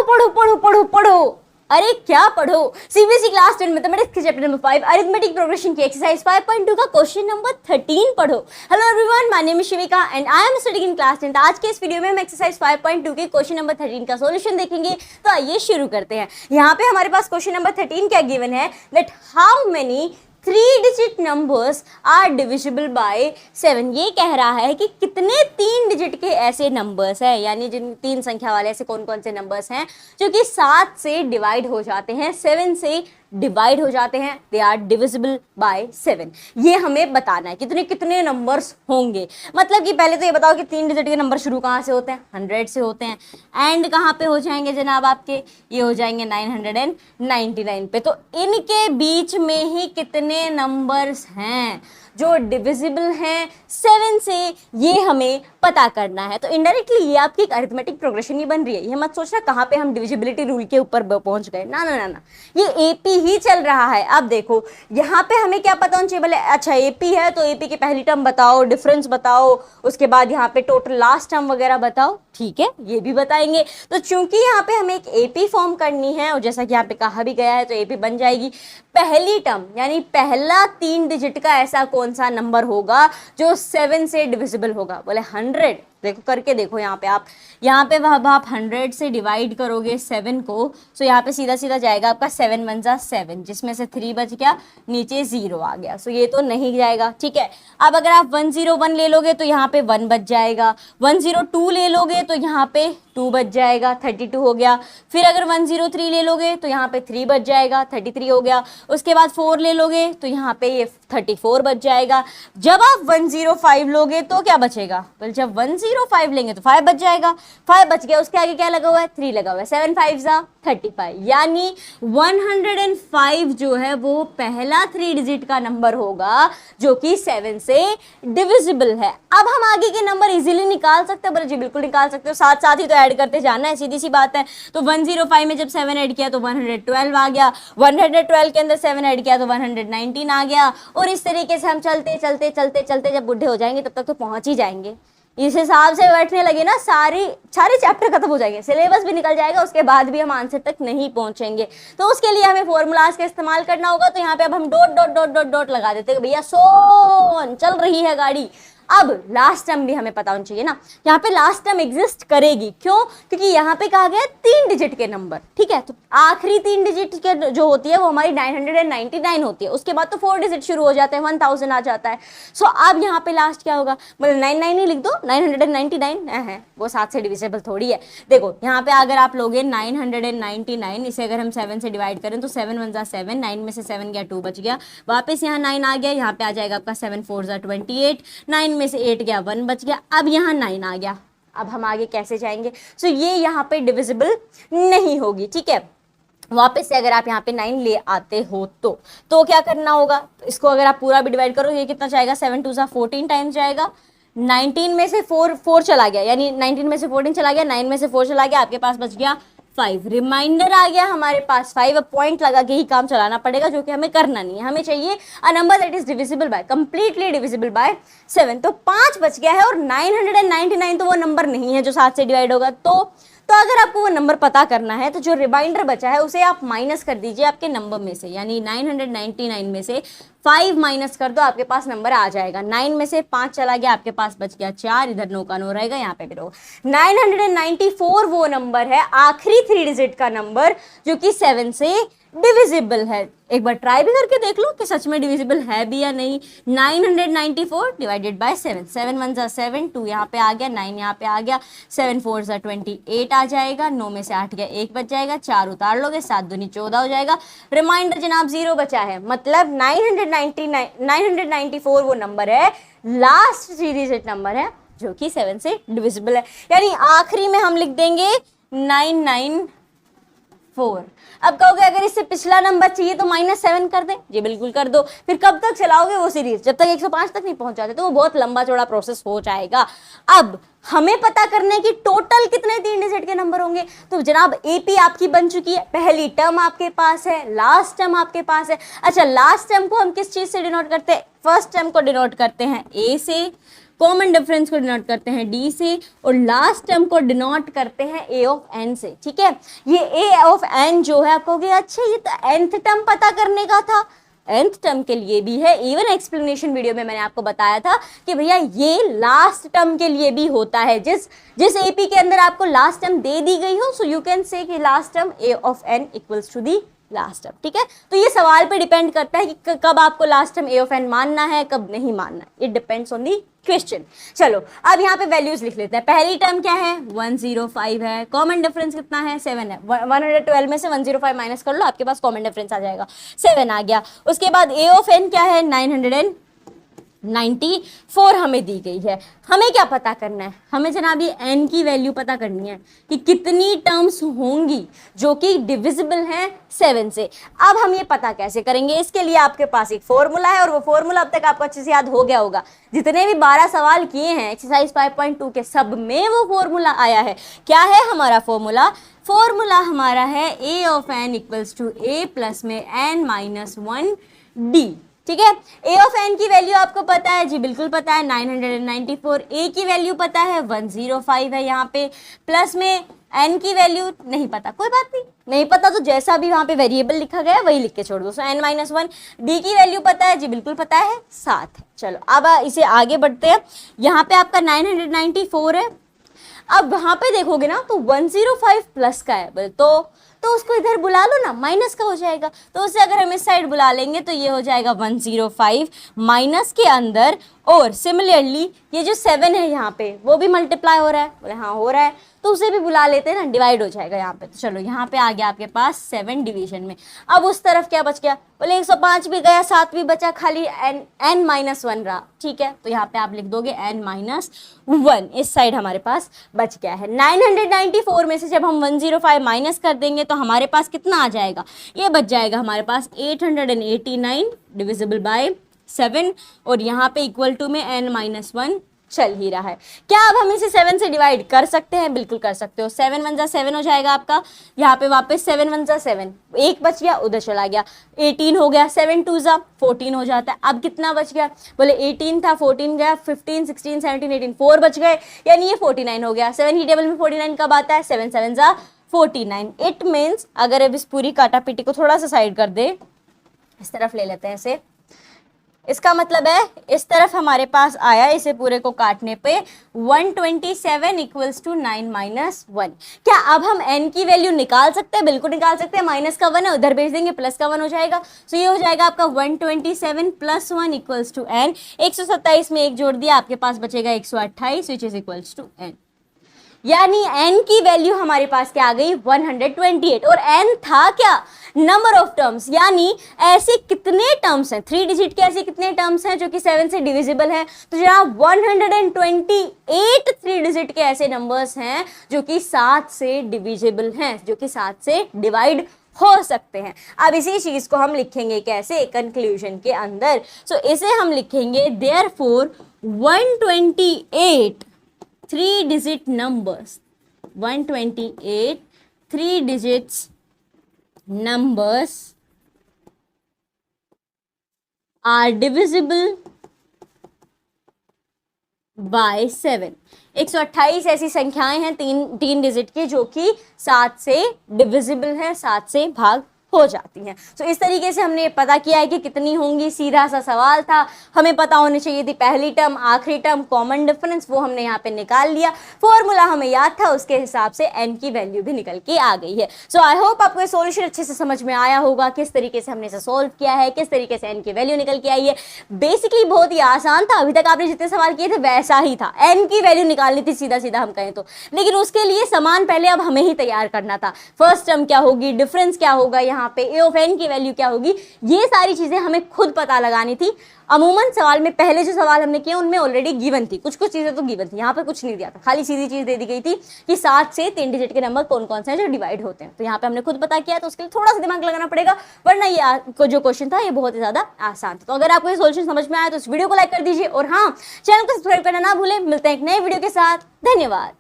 पढ़ो पढ़ो पढ़ो पढ़ो। अरे क्या पढ़ो, सीबीएसई क्लास 10 मैथमेटिक्स के चैप्टर नंबर 5 अरिथमेटिक प्रोग्रेशन की एक्सरसाइज 5.2 का क्वेश्चन नंबर 13 पढ़ो। Hello everyone, my name is Shivika and I am studying in class 10। आज के इस वीडियो में हम एक्सरसाइज 5.2 के क्वेश्चन नंबर 13 का सॉल्यूशन देखेंगे। तो आइए शुरू करते हैं। यहाँ पे हमारे पास क्वेश्चन नंबर 13 क्या गिवन है, दैट हाउ मेनी 3-डिजिट नंबर्स आर डिविजिबल बाय 7। ये कह रहा है कि कितने 3 डिजिट के ऐसे नंबर्स हैं, यानी जिन 3 संख्या वाले ऐसे कौन कौन से नंबर्स हैं जो कि 7 से डिवाइड हो जाते हैं, 7 से डिवाइड हो जाते हैं, दे आर डिविजिबल बाय 7। ये हमें बताना है कितने कितने नंबर्स होंगे। मतलब कि पहले तो ये बताओ कि 3 डिजिट के नंबर शुरू कहाँ से होते हैं, 100 से होते हैं। एंड कहाँ पे हो जाएंगे जनाब आपके, ये हो जाएंगे 999 पे। तो इनके बीच में ही कितने नंबर्स हैं जो डिविजिबल हैं 7 से, ये हमें पता करना है। तो इनडायरेक्टली ये आपकी एक अरिथमेटिक प्रोग्रेशन ही बन रही है। ये मत सोचना कहाँ पे हम डिविजिबिलिटी रूल के ऊपर पहुंच गए, ना ना ना ना, ये एपी ही चल रहा है। अब देखो यहाँ पे हमें क्या पता होना चाहिए, बोले अच्छा एपी है तो एपी की पहली टर्म बताओ, डिफरेंस बताओ, उसके बाद यहाँ पे टोटल लास्ट टर्म वगैरह बताओ, ठीक है, ये भी बताएंगे। तो चूंकि यहाँ पे हमें एक एपी फॉर्म करनी है और जैसा कि यहाँ पे कहा भी गया है, तो एपी बन जाएगी पहली टर्म, यानी पहला 3 डिजिट का ऐसा कौन सा नंबर होगा जो 7 से डिविजिबल होगा। बोले 100। देखो करके देखो, यहाँ पे आप 100 से डिवाइड करोगे 7 को, तो यहाँ पे सीधा सीधा जाएगा आपका 7 1 जा 7, जिसमें से 3 बच गया, नीचे 0 आ गया, सो ये तो नहीं जाएगा, ठीक है। अब अगर आप 101 ले लोगे तो यहाँ पे 1 बच जाएगा, 102 ले लोगे तो यहाँ पे 2 बच जाएगा, 32 हो गया। फिर अगर 103 ले लोगे तो यहाँ पे 3 बच जाएगा, 33 हो गया। उसके बाद 4 ले लोगे तो यहाँ पे ये 34 बच जाएगा। जब आप 105 लोगे तो क्या बचेगा, बोल जब 105 लेंगे तो 5 बच जाएगा, 5 बच गया, उसके आगे क्या लगा हुआ है, 3 लगा हुआ है, 7 5 जा 35, यानी 105 जो है वो पहला 3 डिजिट का नंबर होगा जो कि 7 से डिविजिबल है। अब हम आगे के नंबर इजीली निकाल सकते हैं, बोले जी बिल्कुल निकाल सकते हो, साथ साथ ही तो ऐड करते जाना है, सीधी सी बात है। तो 105 में जब 7 ऐड किया तो 112 आ गया, 112 के अंदर 7 ऐड किया तो 119 आ गया, और इस तरीके से हम चलते चलते चलते चलते जब बुढ़े हो जाएंगे तब तक तो पहुंच ही जाएंगे। इस हिसाब से बैठने लगे ना, सारे चैप्टर खत्म हो जाएंगे, सिलेबस भी निकल जाएगा, उसके बाद भी हम आंसर तक नहीं पहुंचेंगे। तो उसके लिए हमें फॉर्मूलाज का इस्तेमाल करना होगा। तो यहाँ पे अब हम dot dot dot dot dot लगा देते हैं, भैया सोन चल रही है गाड़ी। अब लास्ट टर्म भी हमें पता होना चाहिए ना, यहाँ पे लास्ट टर्म एग्जिस्ट करेगी, क्यों, क्योंकि यहाँ पे कहा गया 3 डिजिट के नंबर, ठीक है। तो आखिरी 3 डिजिट के जो होती है वो हमारी 999 होती है, उसके बाद तो 4 डिजिट शुरू हो जाते हैं, 1000 आ जाता है। सो अब यहाँ पे लास्ट क्या होगा, मतलब 99 ही लिख दो, 999 है, वो 7 से डिविजिबल थोड़ी है। देखो यहाँ पे अगर आप लोगे 999, इसे अगर हम 7 से डिवाइड करें तो 7 1 जा 7, 9 में से 7 गया 2 बच गया, वापस यहाँ 9 आ गया, यहाँ पे आ जाएगा आपका 7 4 जा 28, 9 में से 8 गया 1 बच गया, अब यहाँ 9 आ गया। अब हम आगे कैसे जाएंगे, सो ये यहाँ पे डिविजिबल नहीं होगी, ठीक है। वापस से अगर आप यहाँ पे 9 ले आते हो तो क्या करना होगा, इसको अगर आप पूरा भी डिवाइड करो, ये कितना जाएगा, 7 2 14 टाइम्स जाएगा, 19 में से 4 चला गया, यानी 19 में से 14 चला गया, 9 में से 4 चला गया, आपके पास बच गया 5, रिमाइंडर आ गया हमारे पास 5। अब पॉइंट लगा के ही काम चलाना पड़ेगा, जो कि हमें करना नहीं है, हमें चाहिए a number that is divisible by, completely divisible by 7। तो 5 बच गया है, और 999 तो वो नंबर नहीं है जो 7 से डिवाइड होगा। तो अगर आपको वो नंबर पता करना है तो जो रिमाइंडर बचा है उसे आप माइनस कर दीजिए आपके नंबर में से, यानी 999 में से 5 माइनस कर दो, आपके पास नंबर आ जाएगा। 9 में से 5 चला गया, आपके पास बच गया 4, इधर 9 का 9 रहेगा, यहाँ पे भी रहो। 994 वो नंबर है, आखिरी 3 डिजिट का नंबर जो कि 7 से डिविजिबल है। एक बार ट्राई भी करके देख लो कि सच में डिविजिबल है भी या नहीं। 994 डिवाइडेड बाय 7, 7 1 जा 7, 2 यहाँ पे आ गया, 9 यहाँ पे आ गया, 7 4 जा 28 आ जाएगा, 9 में से 8 गया 1 बच जाएगा, 4 उतार लोगे, 7 दूनी 14 हो जाएगा, रिमाइंडर जनाब 0 बचा है। मतलब 994 वो नंबर है, लास्ट 3 डिजिट नंबर है जो कि 7 से डिविजिबल है, यानी आखिरी में हम लिख देंगे 994। अब कहोगे अगर इससे पिछला नंबर चाहिए तो -7 कर दे, जी बिल्कुल कर दो। फिर कब तक चलाओगे वो सीरीज, जब तक 105 तक नहीं पहुंच जाते, तो वो बहुत लंबा चौड़ा प्रोसेस हो जाएगा। अब हमें पता करना है कि टोटल कितने 3 डिजिट के नंबर होंगे। तो जनाब एपी आपकी बन चुकी है, पहली टर्म आपके पास है, लास्ट टर्म आपके पास है। अच्छा, लास्ट टर्म को हम किस चीज से डिनोट करते हैं, फर्स्ट टर्म को डिनोट करते हैं ए से, कॉमन डिफरेंस को डिनोट करते हैं डी से, और लास्ट टर्म को डिनोट करते हैं ए ऑफ एन से, ठीक है। ये ए ऑफ एन जो है, आप कहोगे अच्छा ये तो nth टर्म पता करने का था, nth टर्म के लिए भी है। इवन एक्सप्लेनेशन वीडियो में मैंने आपको बताया था कि भैया ये लास्ट टर्म के लिए भी होता है, जिस एपी के अंदर आपको लास्ट टर्म दे दी गई हो, सो यू कैन से कि last term a of n equals to the last term, ठीक है। तो ये सवाल पे डिपेंड करता है कि कब आपको last term a of n मानना है, कब नहीं मानना है, it depends on the question. चलो अब यहाँ पे वैल्यूज लिख लेते हैं। पहली टर्म क्या है, 105 है, कॉमन डिफरेंस कितना है, 7 है। 112 में से 105 माइनस कर लो, आपके पास कॉमन डिफरेंस आ जाएगा, 7 आ गया। उसके बाद ए ऑफ एन क्या है, 994 हमें दी गई है। हमें क्या पता करना है, हमें जनाब ये n की वैल्यू पता करनी है कि कितनी टर्म्स होंगी जो कि डिविजिबल हैं 7 से। अब हम ये पता कैसे करेंगे, इसके लिए आपके पास एक फॉर्मूला है, और वो फॉर्मूला अब तक आपको अच्छे से याद हो गया होगा। जितने भी 12 सवाल किए हैं एक्सरसाइज 5.2 के, सब में वो फॉर्मूला आया है। क्या है हमारा फॉर्मूला हमारा है a of n equals to a plus में n माइनस 1 d, ठीक है। a ऑफ n की वैल्यू आपको पता है जी, बिल्कुल पता है 994। a की वैल्यू पता है 105 है यहाँ पे, प्लस में n की वैल्यू नहीं पता, कोई बात नहीं पता तो जैसा भी वहाँ पे वेरिएबल लिखा गया है वही लिख के छोड़ दो। सो n माइनस 1, d की वैल्यू पता है जी, बिल्कुल पता है 7 है। चलो अब इसे आगे बढ़ते हैं। यहाँ पे आपका 994 है। अब वहाँ पे देखोगे ना तो 105 प्लस का है, तो उसको इधर बुला लो ना, माइनस का हो जाएगा। तो उसे अगर हम इस साइड बुला लेंगे तो ये हो जाएगा 105 माइनस के अंदर, और सिमिलरली ये जो 7 है यहाँ पे वो भी मल्टीप्लाई हो रहा है, बोले हाँ हो रहा है, तो उसे भी बुला लेते हैं ना, डिवाइड हो जाएगा यहाँ पे। तो चलो यहाँ पे आ गया आपके पास 7 डिवीजन में। अब उस तरफ क्या बच गया, बोले 105 भी गया, 7 भी बचा, खाली n माइनस 1 रहा, ठीक है। तो यहाँ पे आप लिख दोगे n माइनस 1, इस साइड हमारे पास बच गया है। 994 में से जब हम 105 माइनस कर देंगे तो हमारे पास कितना आ जाएगा, ये बच जाएगा हमारे पास 889 डिविजिबल बाय 7, और यहाँ पे इक्वल टू में n माइनस 1 चल ही रहा है। क्या अब हम इसे 7 से डिवाइड कर सकते हैं, बिल्कुल कर सकते हो। 7 1 जा 7 हो जाएगा आपका, यहाँ पे वापस 7 1 जा 7, एक बच गया उधर चला गया, 18 हो गया, 7 2 जा 14 हो जाता है। अब कितना बच गया, बोले 18 था, 14 गया, 15 16 17 18, 4 बच गए, यानी ये 49 हो गया। 7 ही टेबल में 49 कब आता है, 7 7 जा 49। इट मीन्स अगर अब इस पूरी काटा पीटी को थोड़ा सा साइड कर दे, इस तरफ ले लेते हैं इसे, इसका मतलब है इस तरफ हमारे पास आया, इसे पूरे को काटने पे 127 इक्वल्स टू 9 माइनस 1। क्या अब हम n की वैल्यू निकाल सकते हैं, बिल्कुल निकाल सकते हैं। माइनस का 1 है, उधर भेज देंगे, प्लस का 1 हो जाएगा। सो ये हो जाएगा आपका 127 प्लस 1 इक्वल्स टू n। 127 में एक जोड़ दिया, आपके पास बचेगा 128 which is equals to n। यानी n की वैल्यू हमारे पास क्या आ गई, 128। और n था क्या, नंबर ऑफ टर्म्स, यानी ऐसे कितने टर्म्स हैं, 3 डिजिट के ऐसे कितने टर्म्स हैं जो कि 7 से डिविजिबल हैं। तो जनाब 128 3 डिजिट के ऐसे नंबर्स हैं जो कि 7 से डिविजिबल हैं, जो कि 7 से डिवाइड हो सकते हैं। अब इसी चीज को हम लिखेंगे कैसे, कंक्लूजन के अंदर। सो इसे हम लिखेंगे therefore 128 3 digit numbers, 128 3 digits numbers are divisible by 7। 128 ऐसी संख्याएं हैं तीन डिजिट की जो कि 7 से डिविजिबल है, 7 से भाग हो जाती हैं। तो इस तरीके से हमने पता किया है कि कितनी होंगी, सीधा सा सवाल था। हमें पता होनी चाहिए थी पहली टर्म, आखिरी टर्म, कॉमन डिफरेंस, वो हमने यहाँ पे निकाल लिया। फॉर्मूला हमें याद था, उसके हिसाब से n की वैल्यू भी निकल के आ गई है। सो आई होप आपको ये सॉल्यूशन अच्छे से समझ में आया होगा, किस तरीके से हमने इसे सोल्व किया है, किस तरीके से n की वैल्यू निकल के आई है। बेसिकली बहुत ही आसान था, अभी तक आपने जितने सवाल किए थे वैसा ही था। n की वैल्यू निकालनी थी सीधा सीधा हम कहें तो, लेकिन उसके लिए सामान पहले अब हमें ही तैयार करना था। फर्स्ट टर्म क्या होगी, डिफरेंस क्या होगा, यहाँ पे ए ऑफ एन की वैल्यू क्या होगी, ये सारी चीजें हमें खुद पता लगानी थी। अमूमन सवाल में पहले जो सवाल हमने किए उनमें ऑलरेडी गिवन थी, कुछ चीजें तो गिवन थी, यहाँ पर कुछ नहीं दिया था, खाली सीधी चीज दे दी गई थी कि 7 से 3 डिजिट के नंबर कौन कौन से हैं जो डिवाइड होते हैं। तो यहाँ पे हमने खुद पता किया, तो उसके लिए थोड़ा सा दिमाग लगाना पड़ेगा, वरना ये जो क्वेश्चन था ये बहुत ही ज्यादा आसान था। तो अगर आपको ये सॉल्यूशन समझ में आया तो इस वीडियो को लाइक कर दीजिए, और हाँ, चैनल को सब्सक्राइब करना ना भूलें। मिलते हैं एक नए वीडियो के साथ, धन्यवाद।